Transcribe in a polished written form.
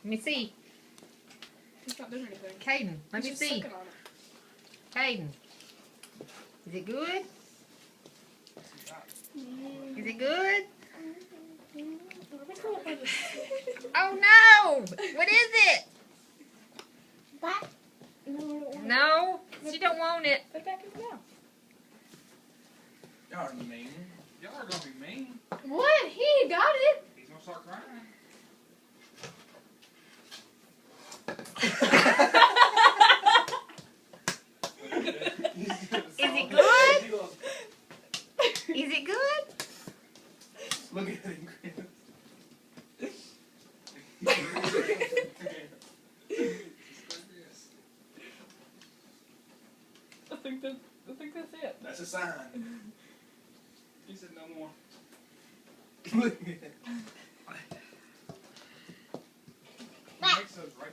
Let me see. He's not doing anything. Caden, let He's me just see. sucking on it. Caden. Is it good? Is it good? Oh no! What is it? What? No, she don't want it. Put it back in the mouth. Y'all are mean. Y'all are gonna be mean. What? He got it. He's gonna start crying. Is it good? Is it good? Look at him, Chris. I think that's it. That's a sign. He said no more. Look at it. He makes those right